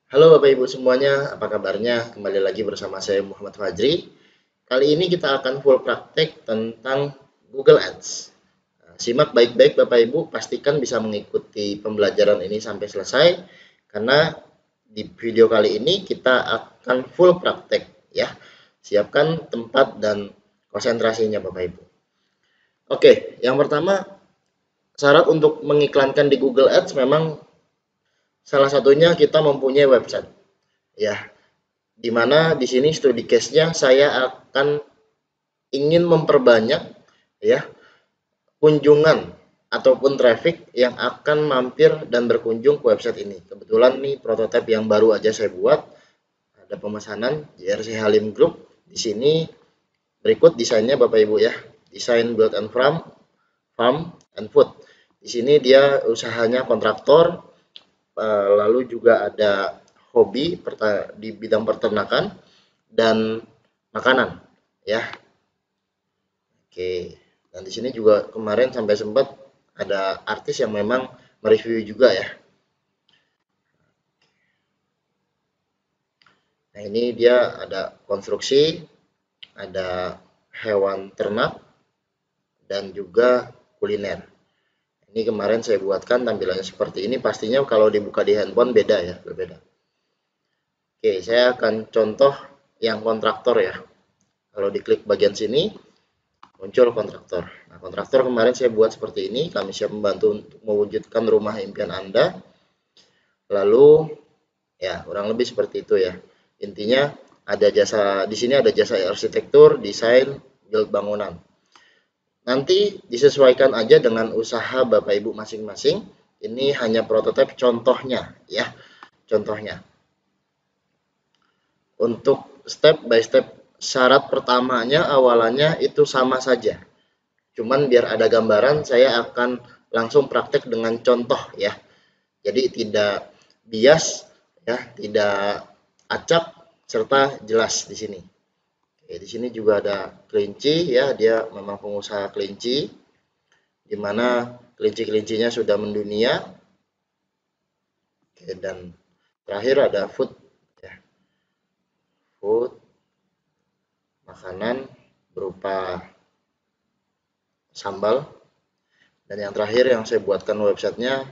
Halo Bapak Ibu semuanya, apa kabarnya? Kembali lagi bersama saya Muhammad Fajri. Kali ini kita akan full praktek tentang Google Ads. Nah, simak baik-baik Bapak Ibu, pastikan bisa mengikuti pembelajaran ini sampai selesai karena di video kali ini kita akan full praktek ya. Siapkan tempat dan konsentrasinya Bapak Ibu. Oke, yang pertama syarat untuk mengiklankan di Google Ads memang salah satunya kita mempunyai website ya. Di mana di sini studi case-nya saya akan ingin memperbanyak ya kunjungan ataupun traffic yang akan mampir dan berkunjung ke website ini. Kebetulan nih prototipe yang baru aja saya buat, ada pemesanan JRC Halim Group. Di sini berikut desainnya Bapak Ibu ya. Desain build and farm and food. Di sini dia usahanya kontraktor, lalu juga ada hobi di bidang peternakan dan makanan ya. Oke. Dan di sini juga kemarin sampai sempat ada artis yang memang mereview juga ya. Nah, ini dia ada konstruksi, ada hewan ternak dan juga kuliner. Ini kemarin saya buatkan tampilannya seperti ini, pastinya kalau dibuka di handphone beda ya, berbeda. Oke, saya akan contoh yang kontraktor ya. Kalau diklik bagian sini, muncul kontraktor. Nah, kontraktor kemarin saya buat seperti ini. Kami siap membantu untuk mewujudkan rumah impian Anda. Lalu, ya kurang lebih seperti itu ya. Intinya ada jasa di sini ada jasa arsitektur, desain, build bangunan. Nanti disesuaikan aja dengan usaha Bapak Ibu masing-masing. Ini hanya prototipe contohnya ya, contohnya. Untuk step by step syarat pertamanya awalannya itu sama saja. Cuman biar ada gambaran saya akan langsung praktek dengan contoh ya. Jadi tidak bias ya, tidak acak serta jelas di sini. Oke, di sini juga ada kelinci ya, dia memang pengusaha kelinci di mana kelinci-kelincinya sudah mendunia. Oke, dan terakhir ada food ya. Food makanan berupa sambal, dan yang terakhir yang saya buatkan websitenya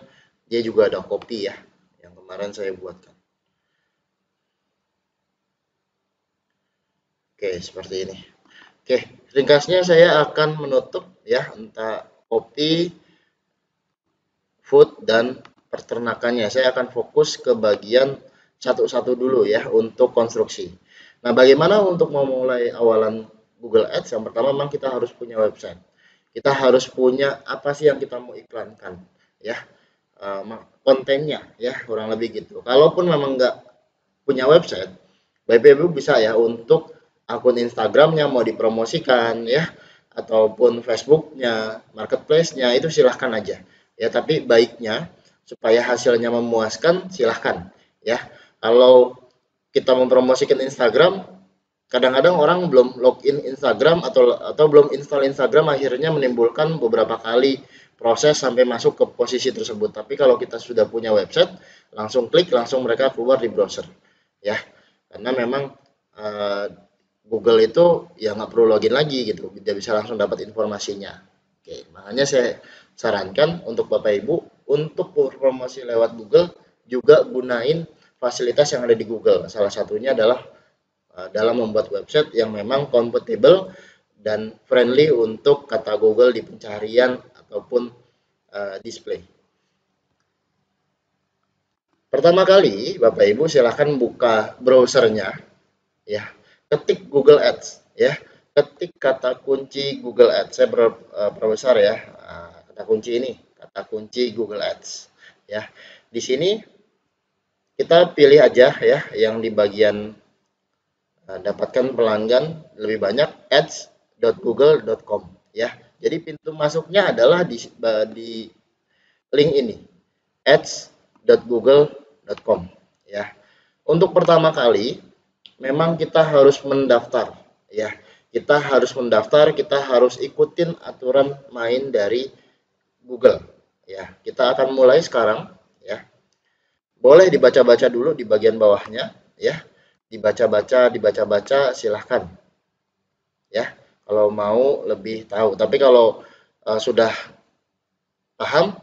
dia juga ada kopi ya yang kemarin saya buatkan. Oke, seperti ini. Oke, ringkasnya saya akan menutup ya entah kopi, food dan peternakannya. Saya akan fokus ke bagian satu-satu dulu ya untuk konstruksi. Nah, bagaimana untuk memulai awalan Google Ads? Yang pertama memang kita harus punya website. Kita harus punya apa sih yang kita mau iklankan ya, kontennya ya, kurang lebih gitu. Kalaupun memang nggak punya website, Bapak Ibu bisa ya untuk akun Instagramnya mau dipromosikan ya, ataupun Facebooknya, marketplace-nya itu silahkan aja ya. Tapi baiknya supaya hasilnya memuaskan silahkan ya. Kalau kita mempromosikan Instagram, kadang-kadang orang belum login Instagram atau belum install Instagram, akhirnya menimbulkan beberapa kali proses sampai masuk ke posisi tersebut. Tapi kalau kita sudah punya website, langsung klik, langsung mereka keluar di browser ya. Karena memang uh, Google itu ya nggak perlu login lagi gitu, dia bisa langsung dapat informasinya. Oke, makanya saya sarankan untuk Bapak Ibu untuk promosi lewat Google juga gunain fasilitas yang ada di Google. Salah satunya adalah dalam membuat website yang memang kompatibel dan friendly untuk kata Google di pencarian ataupun display. Pertama kali Bapak Ibu silahkan buka browsernya ya, ketik Google Ads ya, ketik kata kunci Google Ads. Saya berbesar ya, kata kunci ini, kata kunci Google Ads ya. Di sini kita pilih aja ya yang di bagian dapatkan pelanggan lebih banyak, ads.google.com ya. Jadi pintu masuknya adalah di link ini, ads.google.com ya. Untuk pertama kali memang kita harus mendaftar ya. Kita harus mendaftar, kita harus ikutin aturan main dari Google ya. Kita akan mulai sekarang ya. Boleh dibaca-baca dulu di bagian bawahnya ya. Dibaca-baca silahkan ya. Kalau mau lebih tahu. Tapi kalau sudah paham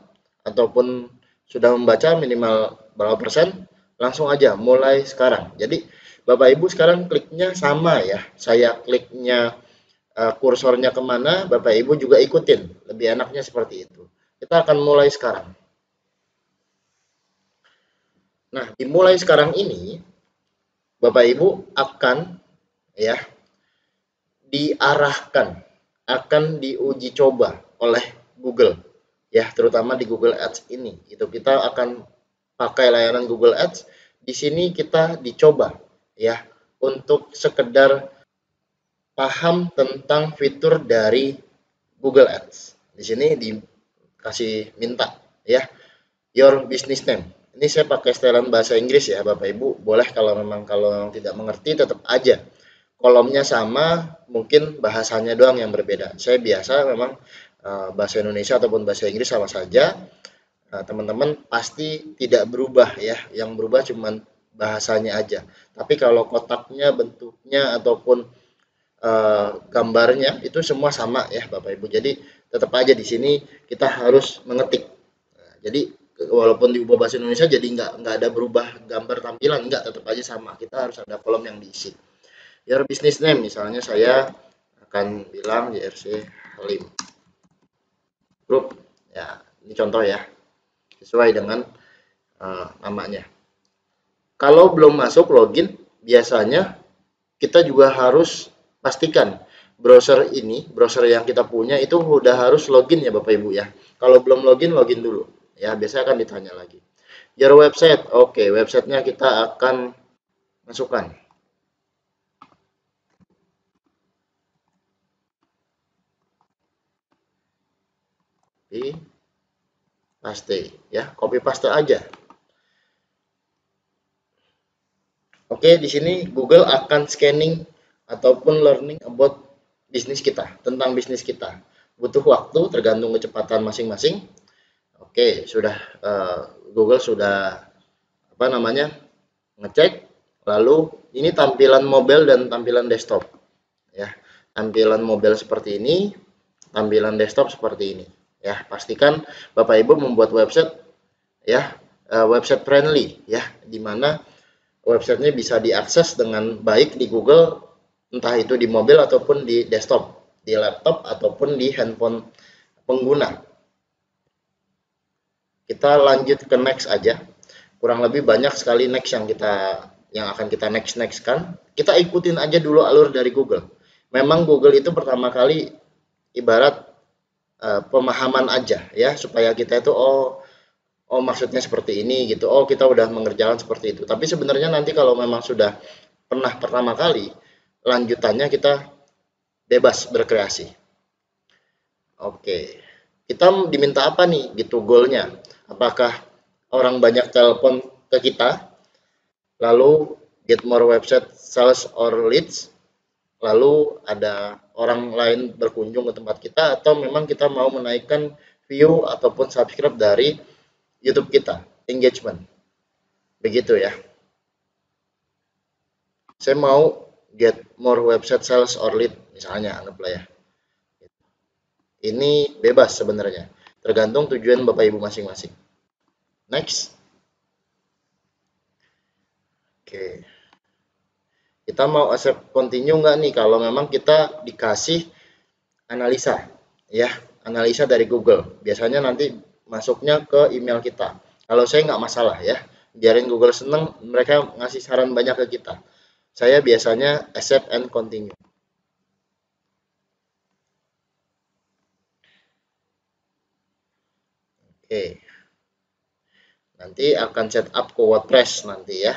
ataupun sudah membaca minimal berapa persen, langsung aja mulai sekarang. Jadi Bapak Ibu sekarang kliknya sama ya. Saya kliknya kursornya kemana, Bapak Ibu juga ikutin. Lebih enaknya seperti itu. Kita akan mulai sekarang. Nah, dimulai sekarang ini, Bapak Ibu akan ya diarahkan, akan diuji coba oleh Google ya, terutama di Google Ads ini. Itu kita akan pakai layanan Google Ads. Di sini kita dicoba ya untuk sekedar paham tentang fitur dari Google Ads. Di sini dikasih minta ya your business name. Ini saya pakai setelan bahasa Inggris ya Bapak Ibu. Boleh kalau memang tidak mengerti tetap aja. Kolomnya sama, mungkin bahasanya doang yang berbeda. Saya biasa memang bahasa Indonesia ataupun bahasa Inggris sama saja. Teman-teman pasti tidak berubah ya. Yang berubah cuma bahasanya aja. Tapi kalau kotaknya, bentuknya ataupun gambarnya itu semua sama ya Bapak Ibu. Jadi tetap aja di sini kita harus mengetik. Jadi walaupun diubah bahasa Indonesia jadi nggak ada berubah gambar tampilan, nggak, tetap aja sama. Kita harus ada kolom yang diisi. Your business name, misalnya saya akan bilang JRC Halim Group. Ya, ini contoh ya, sesuai dengan namanya. Kalau belum masuk login, biasanya kita juga harus pastikan browser yang kita punya itu udah harus login ya Bapak Ibu ya. Kalau belum login, login dulu. Ya, biasanya akan ditanya lagi. Your website, oke, websitenya kita akan masukkan. Paste ya, copy paste aja. Oke, di sini Google akan scanning ataupun learning about bisnis kita, tentang bisnis kita. Butuh waktu tergantung kecepatan masing-masing. Oke, sudah Google sudah apa namanya? Ngecek. Lalu ini tampilan mobile dan tampilan desktop ya. Tampilan mobile seperti ini, tampilan desktop seperti ini. Ya, pastikan Bapak Ibu membuat website ya, website friendly ya, di mana websitenya bisa diakses dengan baik di Google, entah itu di mobil ataupun di desktop, di laptop ataupun di handphone pengguna. Kita lanjut ke next aja. Kurang lebih banyak sekali next yang akan kita nextkan. Kita ikutin aja dulu alur dari Google. Memang Google itu pertama kali ibarat pemahaman aja ya, supaya kita itu maksudnya seperti ini gitu. Oh, kita udah mengerjakan seperti itu. Tapi sebenarnya nanti kalau memang sudah pernah pertama kali, lanjutannya kita bebas berkreasi. Oke. Kita diminta apa nih gitu goalnya? Apakah orang banyak telepon ke kita, lalu get more website sales or leads, lalu ada orang lain berkunjung ke tempat kita, atau memang kita mau menaikkan view ataupun subscribe dari YouTube kita, engagement. Begitu ya. Saya mau get more website sales or lead misalnya, anggaplah ya. Ini bebas sebenarnya, tergantung tujuan Bapak Ibu masing-masing. Next. Oke. Kita mau accept continue nggak nih kalau memang kita dikasih analisa ya, analisa dari Google. Biasanya nanti masuknya ke email kita. Kalau saya nggak masalah ya, biarin Google seneng, mereka ngasih saran banyak ke kita. Saya biasanya accept and continue. Oke. Nanti akan set up ke WordPress nanti ya.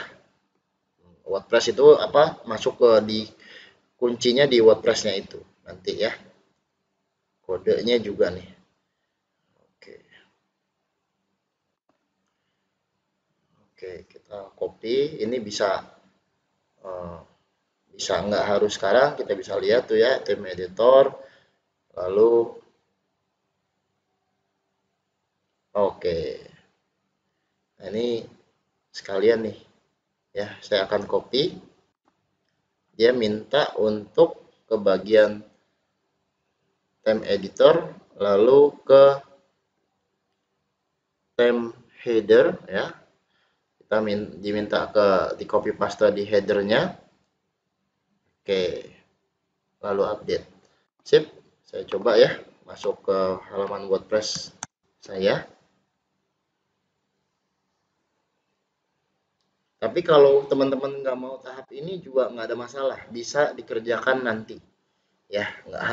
WordPress itu apa? Masuk ke di kuncinya di WordPress-nya itu nanti ya. Kodenya juga nih. Oke. Oke, kita copy. Ini bisa nggak harus sekarang, kita bisa lihat tuh ya, theme editor. Lalu oke. Nah, ini sekalian nih ya, saya akan copy. Dia minta untuk ke bagian theme editor, lalu ke theme header ya, kita diminta di copy paste di headernya. Oke, lalu update. Sip, saya coba ya masuk ke halaman WordPress saya. Tapi kalau teman-teman nggak mau tahap ini juga nggak ada masalah, bisa dikerjakan nanti ya, nggak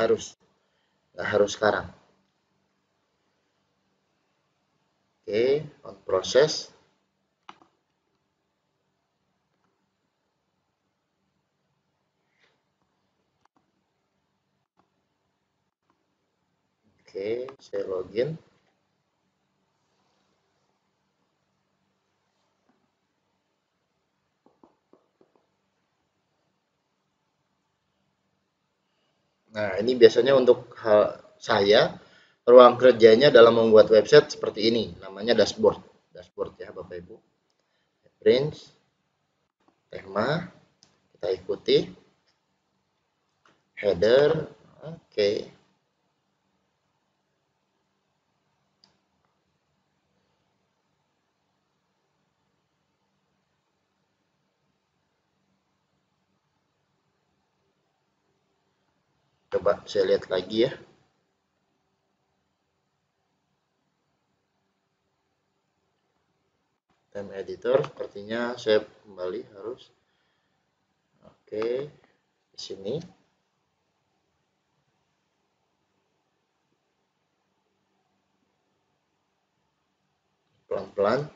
harus sekarang. Oke, on proses. Oke, saya login. Nah, ini biasanya untuk saya, ruang kerjanya dalam membuat website seperti ini, namanya dashboard. Dashboard ya Bapak Ibu. Range, tema, kita ikuti. Header, oke. Coba saya lihat lagi ya. Theme editor, sepertinya saya kembali harus. Oke, di sini. Pelan-pelan.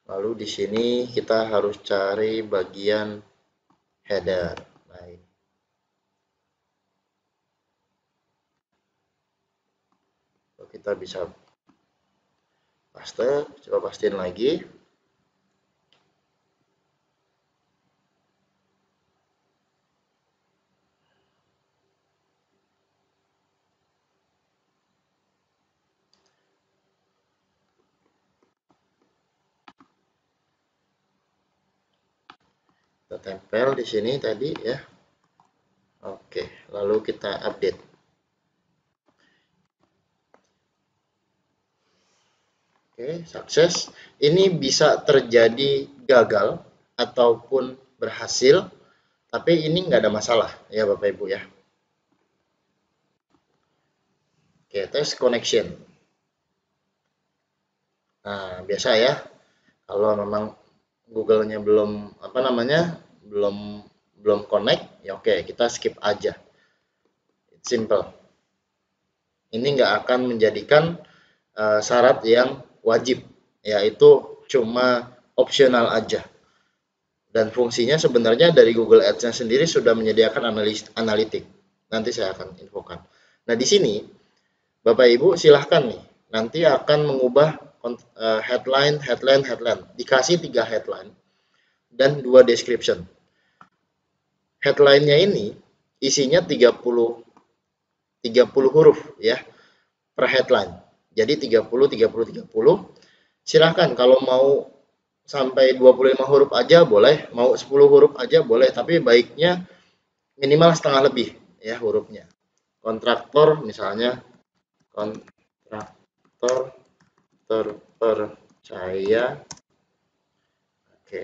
Lalu di sini kita harus cari bagian header. Nah, ini. Kita bisa paste, coba pastiin lagi. Kita tempel di sini tadi ya. Oke, lalu kita update. Oke, sukses. Ini bisa terjadi gagal ataupun berhasil, tapi ini nggak ada masalah ya Bapak Ibu ya. Oke, tes connection. Nah, biasa ya. Kalau memang Google-nya belum belum connect, ya oke, kita skip aja. It's simple. Ini nggak akan menjadikan syarat yang wajib, yaitu cuma opsional aja. Dan fungsinya sebenarnya dari Google Ads-nya sendiri sudah menyediakan analitik. Nanti saya akan infokan. Nah, di sini Bapak Ibu silahkan nih, nanti akan mengubah headline. Dikasih 3 headline dan 2 description. Headline-nya ini isinya 30 huruf ya per headline. Jadi 30. Silahkan kalau mau sampai 25 huruf aja boleh, mau 10 huruf aja boleh, tapi baiknya minimal setengah lebih ya hurufnya. Kontraktor misalnya, kontraktor terpercaya, oke,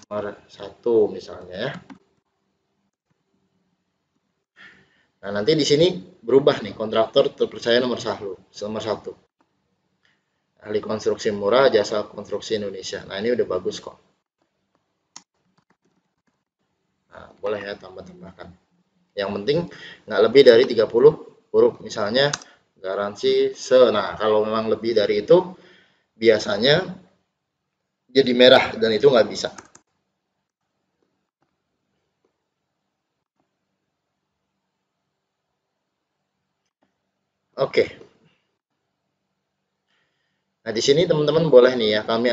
nomor 1 misalnya ya. Nah, nanti di sini berubah nih, kontraktor terpercaya nomor 1. Ahli konstruksi murah, jasa konstruksi Indonesia. Nah, ini udah bagus kok. Nah, boleh ya tambah-tambahkan. Yang penting nggak lebih dari 30 huruf. Misalnya garansi Nah, kalau memang lebih dari itu biasanya jadi merah dan itu nggak bisa. Oke. Nah, di sini teman-teman boleh nih ya, kami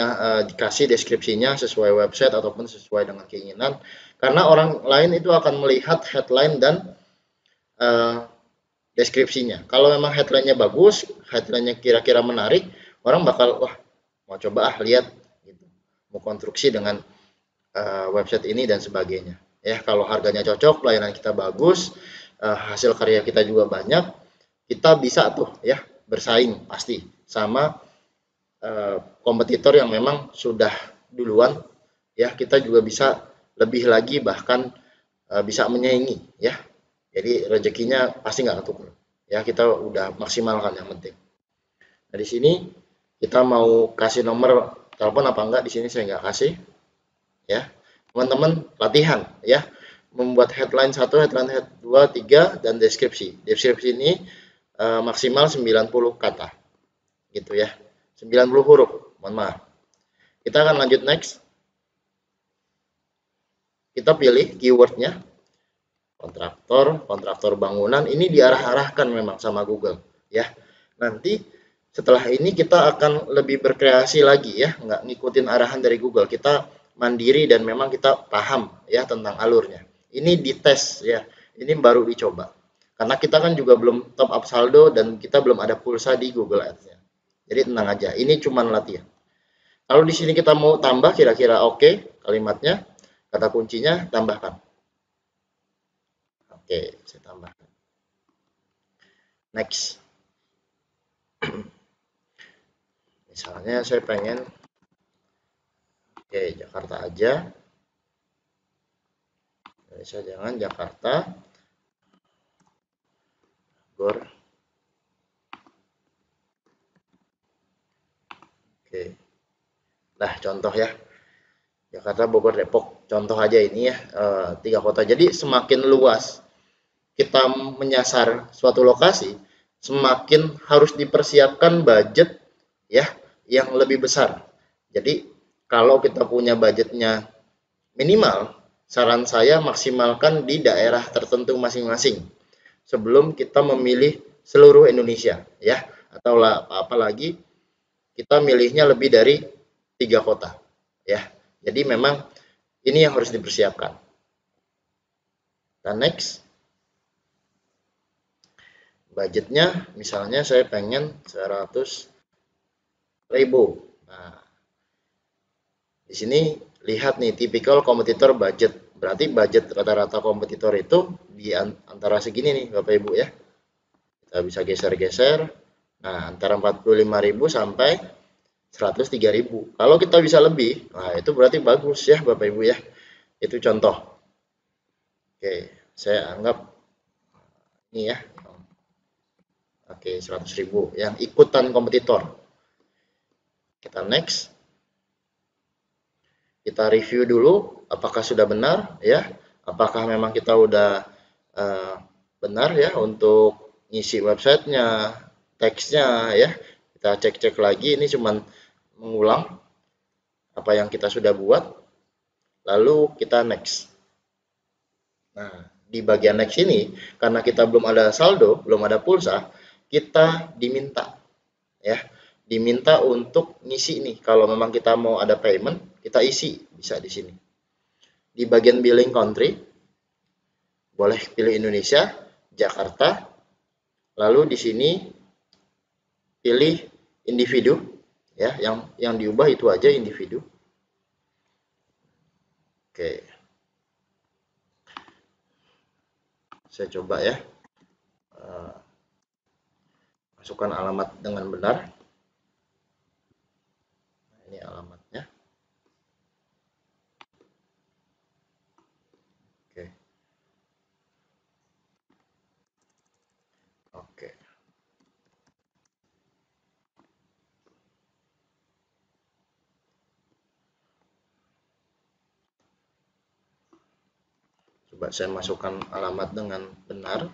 dikasih deskripsinya sesuai website ataupun sesuai dengan keinginan. Karena orang lain itu akan melihat headline dan deskripsinya. Kalau memang headline-nya bagus, headline-nya kira-kira menarik, orang bakal wah mau coba lihat gitu. Mau konstruksi dengan website ini dan sebagainya. Ya, kalau harganya cocok, pelayanan kita bagus, hasil karya kita juga banyak, kita bisa tuh ya bersaing pasti sama kompetitor yang memang sudah duluan. Ya, kita juga bisa lebih lagi bahkan bisa menyaingi ya. Jadi rezekinya pasti nggak ketuker. Ya, kita udah maksimalkan yang penting. Nah, di sini kita mau kasih nomor telepon apa enggak, di sini saya nggak kasih. Ya, teman-teman latihan ya. Membuat headline 1, headline 2, 3, dan deskripsi. Deskripsi ini maksimal 90 kata. Gitu ya. 90 huruf, mohon maaf. Kita akan lanjut next. Kita pilih keywordnya. Kontraktor bangunan, ini diarah-arahkan memang sama Google ya. Nanti setelah ini kita akan lebih berkreasi lagi ya, nggak ngikutin arahan dari Google, kita mandiri dan memang kita paham ya tentang alurnya. Ini dites ya, ini baru dicoba karena kita kan juga belum top up saldo dan kita belum ada pulsa di Google Ads-nya. Jadi tenang aja, ini cuma latihan. Kalau di sini kita mau tambah kira-kira oke kalimatnya, kata kuncinya tambahkan. Oke, saya tambahkan. Next. Misalnya saya pengen, oke, Jakarta aja. Saya jangan Jakarta. Bogor. Oke. Nah, contoh ya. Jakarta, Bogor, Depok. Contoh aja ini ya, 3 kota. Jadi semakin luas kita menyasar suatu lokasi, semakin harus dipersiapkan budget ya yang lebih besar. Jadi kalau kita punya budgetnya minimal, saran saya maksimalkan di daerah tertentu masing-masing sebelum kita memilih seluruh Indonesia ya, atau apalagi kita milihnya lebih dari 3 kota ya. Jadi memang ini yang harus dipersiapkan. Dan next, budgetnya misalnya saya pengen 100.000. Nah, di sini lihat nih tipikal kompetitor budget. Berarti budget rata-rata kompetitor itu di antara segini nih Bapak Ibu ya. Kita bisa geser-geser. Nah, antara 45.000 sampai 103.000. Kalau kita bisa lebih, nah itu berarti bagus ya Bapak Ibu ya. Itu contoh. Oke, saya anggap ini ya. Oke, 100.000 yang ikutan kompetitor. Kita next. Kita review dulu apakah sudah benar ya. Apakah memang kita udah benar ya untuk ngisi websitenya, teksnya ya. Kita cek-cek lagi, ini cuman mengulang apa yang kita sudah buat. Lalu kita next. Nah, di bagian next ini karena kita belum ada saldo, belum ada pulsa, kita diminta ya, diminta untuk ngisi nih. Kalau memang kita mau ada payment, kita isi bisa di sini. Di bagian billing country boleh pilih Indonesia, Jakarta. Lalu di sini pilih individu ya, yang diubah itu aja individu. Oke. Saya coba ya. Masukkan alamat dengan benar. Nah, ini alamatnya. Oke. Oke. Coba saya masukkan alamat dengan benar.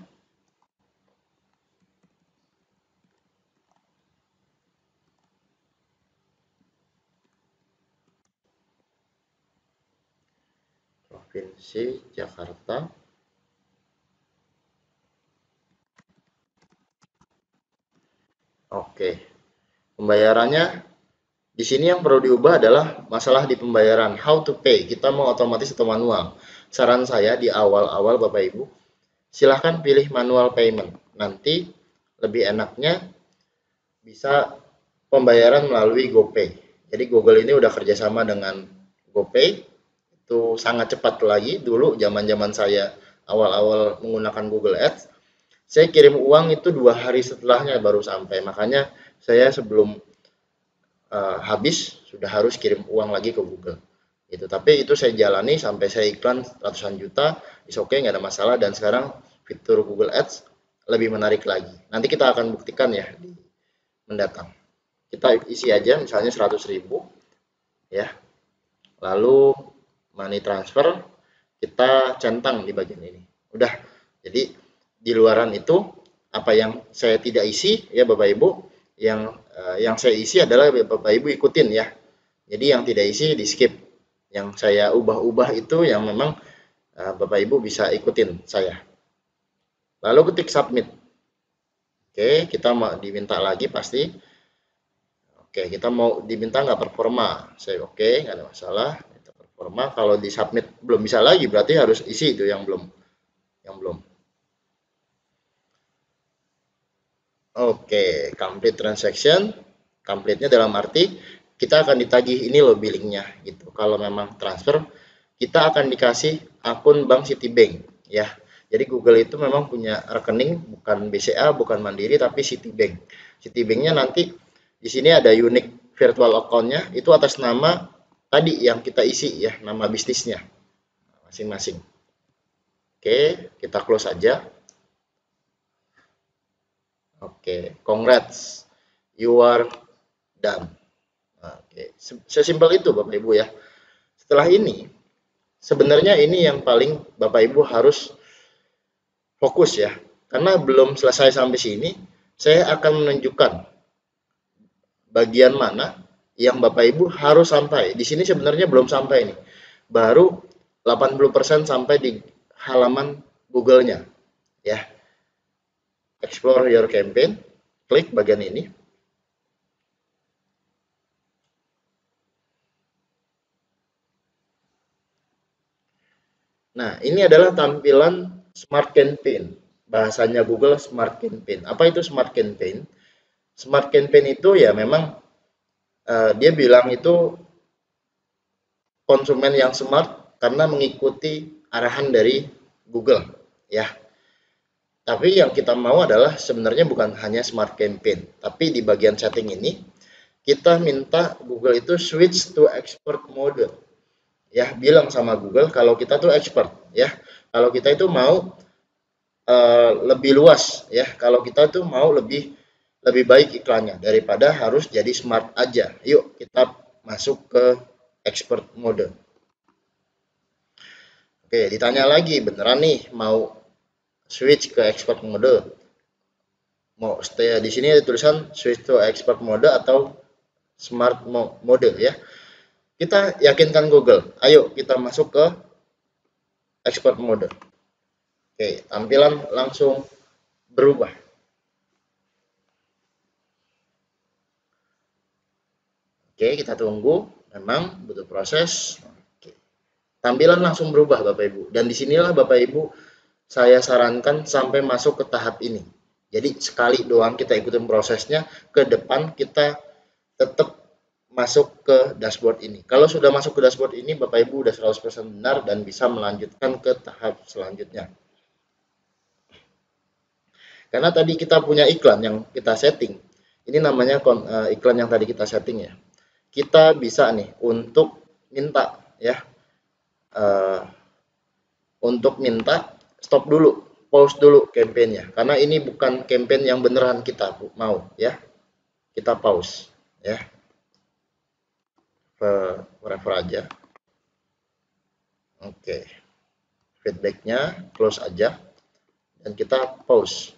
Provinsi Jakarta. Oke. Pembayarannya di sini yang perlu diubah adalah masalah di pembayaran, how to pay. Kita mau otomatis atau manual. Saran saya di awal-awal Bapak Ibu, silahkan pilih manual payment nanti lebih enaknya bisa pembayaran melalui GoPay. Jadi Google ini udah kerjasama dengan GoPay, itu sangat cepat lagi. Dulu zaman-zaman saya awal-awal menggunakan Google Ads, saya kirim uang itu 2 hari setelahnya baru sampai. Makanya saya sebelum habis sudah harus kirim uang lagi ke Google. Itu. Tapi itu saya jalani sampai saya iklan ratusan juta, is oke, nggak ada masalah. Dan sekarang fitur Google Ads lebih menarik lagi. Nanti kita akan buktikan ya di mendatang. Kita isi aja misalnya 100.000 ya. Lalu money transfer kita centang di bagian ini. Udah. Jadi di luaran itu apa yang saya tidak isi ya Bapak Ibu, yang saya isi adalah Bapak Ibu ikutin ya. Jadi yang tidak isi di skip. Yang saya ubah-ubah itu yang memang Bapak Ibu bisa ikutin saya. Lalu ketik submit. Oke, kita mau diminta lagi pasti. Oke, kita mau diminta nggak performa. Saya oke, nggak ada masalah. Minta performa. Kalau di submit belum bisa lagi, berarti harus isi itu yang belum. Oke, complete transaction. Complete-nya dalam arti kita akan ditagih ini loh billingnya gitu. Kalau memang transfer, kita akan dikasih akun bank Citibank ya. Jadi Google itu memang punya rekening bukan BCA, bukan Mandiri, tapi Citibank. Citibanknya nanti di sini ada unique virtual account-nya itu atas nama tadi yang kita isi ya, nama bisnisnya masing-masing. Oke, kita close aja. Oke, congrats, you are done. Oke, sesimpel itu Bapak Ibu ya. Setelah ini, sebenarnya ini yang paling Bapak Ibu harus fokus ya. Karena belum selesai sampai sini, saya akan menunjukkan bagian mana yang Bapak Ibu harus sampai. Di sini sebenarnya belum sampai nih. Baru 80% sampai di halaman Google-nya. Ya. Explore your campaign, klik bagian ini. Nah, ini adalah tampilan Smart Campaign. Bahasanya Google Smart Campaign. Apa itu Smart Campaign? Smart Campaign itu ya memang dia bilang itu konsumen yang smart karena mengikuti arahan dari Google, ya. Tapi yang kita mau adalah sebenarnya bukan hanya Smart Campaign, tapi di bagian setting ini kita minta Google itu switch to expert mode. Ya, bilang sama Google kalau kita tuh expert, ya. Kalau kita itu mau lebih luas, ya. Kalau kita tuh mau lebih baik iklannya daripada harus jadi smart aja. Yuk kita masuk ke expert mode. Oke, ditanya lagi, beneran nih mau switch ke expert mode? Mau stay di sini ada tulisan switch to expert mode atau smart mode ya. Kita yakinkan Google. Ayo kita masuk ke expert mode. Oke, tampilan langsung berubah. Oke, kita tunggu. Memang butuh proses. Oke. Tampilan langsung berubah Bapak Ibu. Dan disinilah Bapak Ibu saya sarankan sampai masuk ke tahap ini. Jadi sekali doang kita ikutin prosesnya, ke depan kita tetap masuk ke dashboard ini. Kalau sudah masuk ke dashboard ini, Bapak Ibu udah 100% benar dan bisa melanjutkan ke tahap selanjutnya. Karena tadi kita punya iklan yang kita setting. Ini namanya iklan yang tadi kita setting ya. Kita bisa nih untuk minta ya. Untuk minta stop dulu, pause dulu campaign-nya. Karena ini bukan campaign yang beneran kita mau ya. Kita pause ya. Refer aja. Oke. Feedbacknya close aja. Dan kita pause.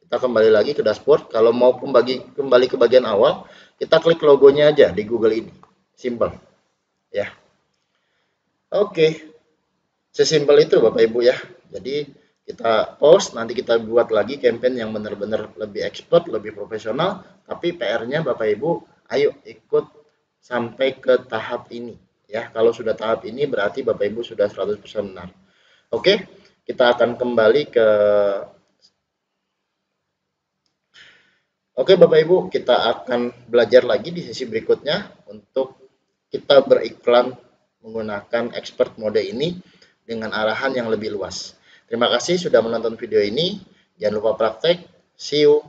Kita kembali lagi ke dashboard. Kalau mau kembali ke bagian awal, kita klik logonya aja di Google ini. Simple. Ya. Oke. Sesimpel itu Bapak Ibu ya. Jadi kita pause, nanti kita buat lagi campaign yang benar-benar lebih expert, lebih profesional. Tapi PR-nya Bapak Ibu, ayo ikut sampai ke tahap ini. Ya, kalau sudah tahap ini berarti Bapak Ibu sudah 100% benar. Oke, kita akan kembali ke Oke Bapak Ibu, kita akan belajar lagi di sesi berikutnya untuk kita beriklan menggunakan expert mode ini dengan arahan yang lebih luas. Terima kasih sudah menonton video ini. Jangan lupa praktek. See you.